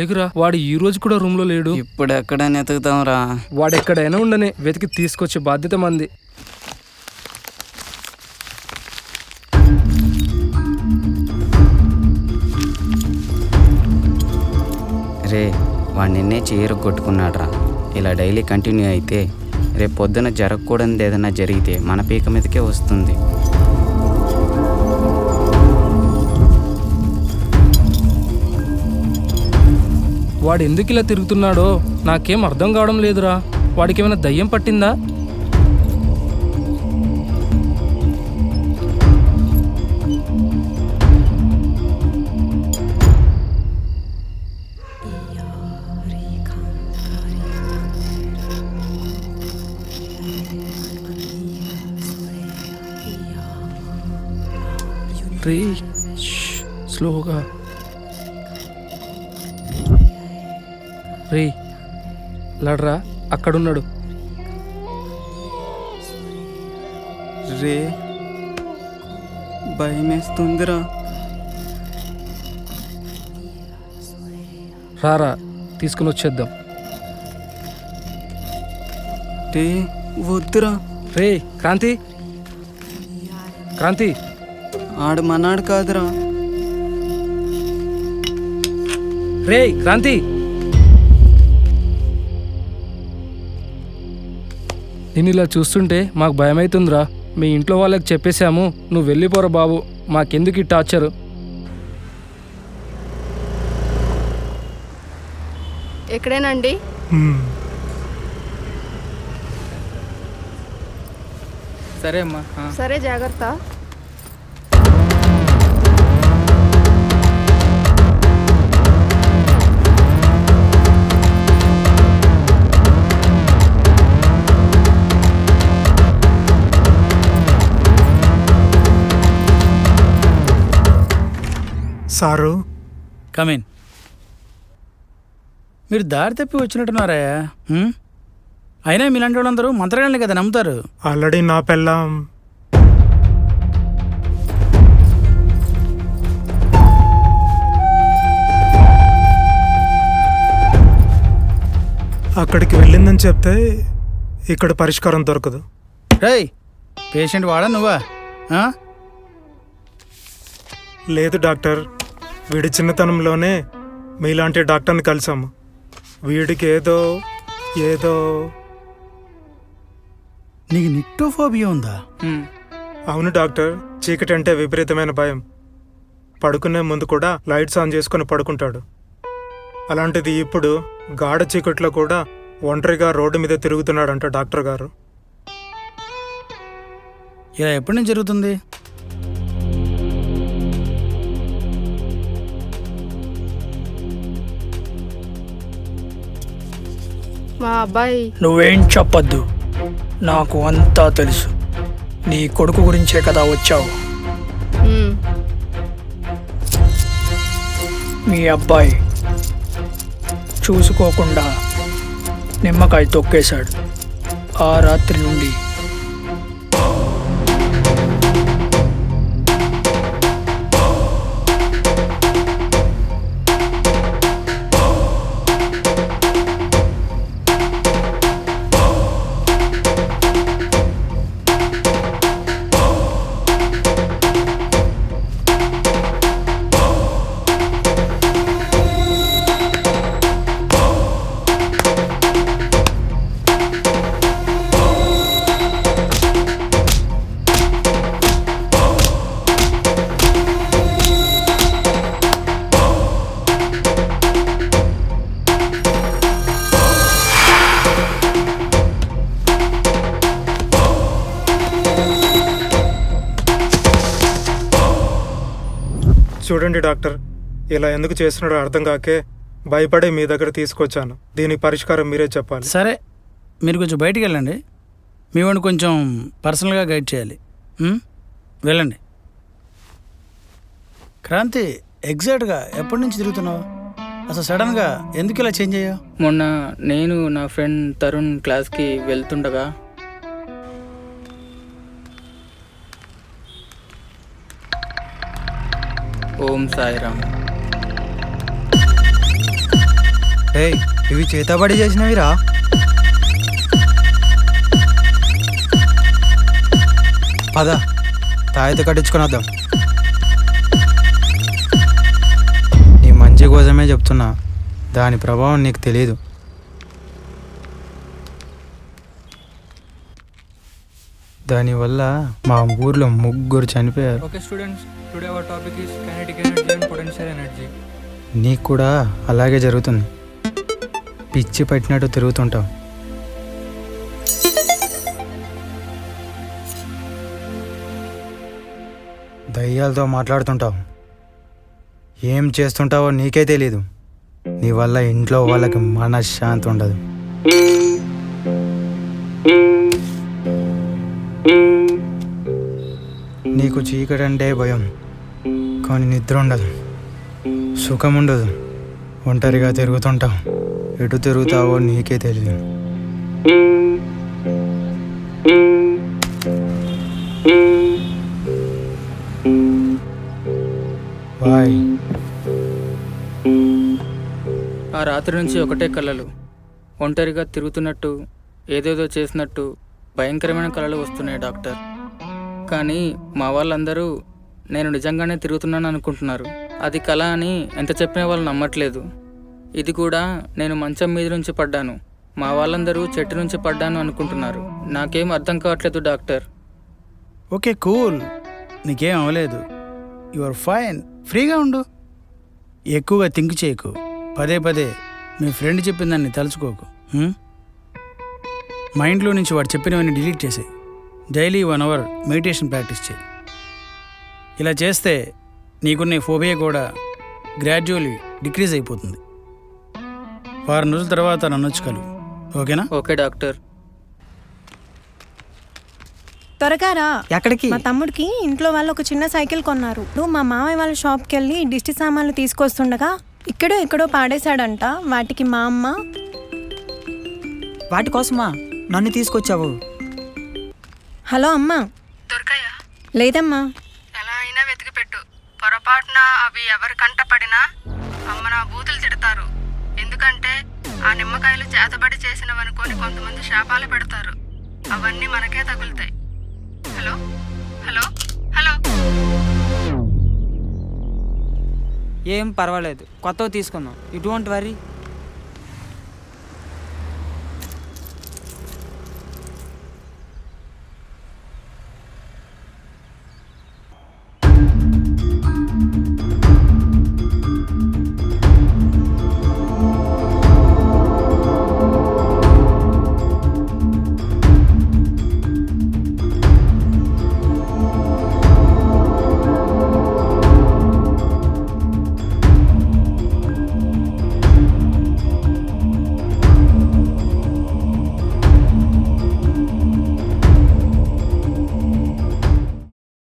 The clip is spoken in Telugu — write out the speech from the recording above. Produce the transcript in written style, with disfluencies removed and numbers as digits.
లేకురా, వాడు ఈ రోజు కూడా రూమ్ లో లేడు. ఇప్పుడు ఎక్కడ వెతుకుతాంరా? వాడు ఎక్కడైనా ఉండని వెతికి తీసుకొచ్చే బాధ్యత మంది. రే, వాడు నిన్నే చీర కొట్టుకున్నాడురా. ఇలా డైలీ కంటిన్యూ అయితే రేపు పొద్దున జరగకూడనిది ఏదైనా జరిగితే మన పీక మీదకే వస్తుంది. వాడు ఎందుకు ఇలా తిరుగుతున్నాడో నాకేం అర్థం కావడం లేదురా. వాడికి ఏమైనా దయ్యం పట్టిందా? రే, స్లోగా. రే, లడ్రా, అక్కడున్నాడు. రే, భయమేస్తుందిరా. రారా, తీసుకుని వచ్చేద్దాం. రే, వద్దురా. రే క్రాంతి, క్రాంతి. ఆడు మనాడు కాదురా. రే క్రాంతి, నేను ఇలా చూస్తుంటే మాకు భయమవుతుందిరా. మీ ఇంట్లో వాళ్ళకి చెప్పేశాము, నువ్వు వెళ్ళిపోరా బాబు, మాకెందుకు ఈ టార్చరు. ఎక్కడేనండి? సరే అమ్మా. సరే, జాగ్రత్త. Sir, come in. మీరు దారి తప్పి వచ్చినట్టున్నారయ్యా. అయినా మీలాంటి వాళ్ళందరూ మంత్రగాళ్ళని కదా నమ్ముతారు. ఆల్రెడీ నా పెళ్ళాం అక్కడికి వెళ్ళిందని చెప్తే ఇక్కడ పరిష్కారం దొరకదు. రేయ్, పేషెంట్ వాడా నువ్వా? లేదు డాక్టర్, వీడి చిన్నతనంలోనే మీలాంటి డాక్టర్ని కలిసాము. వీడికి ఏదో నీకు నిక్టోఫోబియా ఉందా? అవును డాక్టర్, చీకటి అంటే విపరీతమైన భయం. పడుకునే ముందు కూడా లైట్స్ ఆన్ చేసుకుని పడుకుంటాడు. అలాంటిది ఇప్పుడు గాఢ చీకట్లో కూడా ఒంటరిగా రోడ్డు మీద తిరుగుతున్నాడంట డాక్టర్ గారు. ఇలా ఎప్పటి నుంచి జరుగుతుంది? మా అబ్బాయి. నువ్వేం చెప్పొద్దు, నాకు అంతా తెలుసు. నీ కొడుకు గురించే కదా వచ్చావు. మీ అబ్బాయి చూసుకోకుండా నిమ్మకాయ తొక్కేశాడు. ఆ రాత్రి నుండి చూడండి డాక్టర్, ఇలా ఎందుకు చేస్తున్నాడో అర్థం కాకే భయపడే మీ దగ్గర తీసుకొచ్చాను. దీనికి పరిష్కారం మీరే చెప్పాలి. సరే, మీరు కొంచెం బయటికి వెళ్ళండి. మీ వాడిని కొంచెం పర్సనల్గా గైడ్ చేయాలి. వెళ్ళండి. క్రాంతి, ఎగ్జాక్ట్గా ఎప్పటి నుంచి తిరుగుతున్నావు? అసలు సడన్గా ఎందుకు ఇలా చేంజ్ అయ్యావు? మొన్న నేను నా ఫ్రెండ్ తరుణ్ క్లాస్కి వెళ్తుండగా ఓం సాయిరామ్. ఏయ్ ఇవి చేతబడి చేసినవిరా. పద తాయిత కట్టించుకొని వద్దాం. నీ మంచి కోసమే చెప్తున్నా, దాని ప్రభావం నీకు తెలియదు. దానివల్ల మా ఊర్లో 3 చనిపోయారు. Okay students, today our topic is kinetic energy and potential energy. నీకు కూడా అలాగే జరుగుతుంది. పిచ్చి పట్టినట్టు తిరుగుతుంటావు. దయ్యాలతో మాట్లాడుతుంటావు. ఏం చేస్తుంటావో నీకే తెలీదు. నీ వల్ల ఇంట్లో వాళ్ళకి మనశ్శాంతి ఉండదు. నీకు చీకటి అంటే భయం, కానీ నిద్ర ఉండదు, సుఖం ఉండదు. ఒంటరిగా తిరుగుతుంటావు. ఎటు తిరుగుతావో నీకే తెలియదు. బాయ్. ఆ రాత్రి నుంచి ఒకటే కలలు. ఒంటరిగా తిరుగుతున్నట్టు, ఏదేదో చేసినట్టు భయంకరమైన కలలు వస్తున్నాయి డాక్టర్. కానీ మా వాళ్ళందరూ నేను నిజంగానే తిరుగుతున్నాను అనుకుంటున్నారు. అది కళ అని ఎంత చెప్పినా వాళ్ళు నమ్మట్లేదు. ఇది కూడా నేను మంచం మీద నుంచి పడ్డాను, మా వాళ్ళందరూ చెట్టు నుంచి పడ్డాను అనుకుంటున్నారు. నాకేం అర్థం కావట్లేదు డాక్టర్. ఓకే కూల్, నీకేం అవ్వలేదు. You are fine. ఫ్రీగా ఉండు. ఎక్కువగా థింక్ చేయకు. పదే పదే మీ ఫ్రెండ్ చెప్పిన దాన్ని తలుచుకోకు. మైండ్లో నుంచి వాడు చెప్పినవన్నీ డిలీట్ చేసేయి. డైలీ 1 అవర్ మెడిటేషన్ ప్రాక్టీస్ చేయి. ఇలా చేస్తే నీకున్న ఈ ఫోబియా కూడా గ్రాడ్యువల్లీ డిక్రీజ్ అయిపోతుంది. వారం రోజుల తర్వాత నన్ను వచ్చి కలువు. ఓకేనా? Okay doctor. త్వరగా రా. ఎక్కడికి? మా తమ్ముడికి ఇంట్లో వాళ్ళు ఒక చిన్న సైకిల్ కొన్నారు. మా మామయ్య వాళ్ళ షాప్కి వెళ్ళి దిష్టి సామాన్లు తీసుకొస్తుండగా ఎక్కడో పాడేశాడంట. వాటికి మా అమ్మ. వాటి కోసమా నన్ను తీసుకొచ్చావు? హలో అమ్మా. దొరకయ్యా? లేదమ్మా. ఎలా అయినా వెతికి పెట్టు. పొరపాటున అవి ఎవరి కంట పడినా అమ్మ నా బూతులు తిడతారు. ఎందుకంటే ఆ నిమ్మకాయలు చేతబడి చేసినవనుకొని కొంతమంది శాపాలు పెడతారు. అవన్నీ మనకే తగులుతాయి. Hello hello hello. ఏం పర్వాలేదు, కొత్తవి తీసుకుందాం. You don't worry.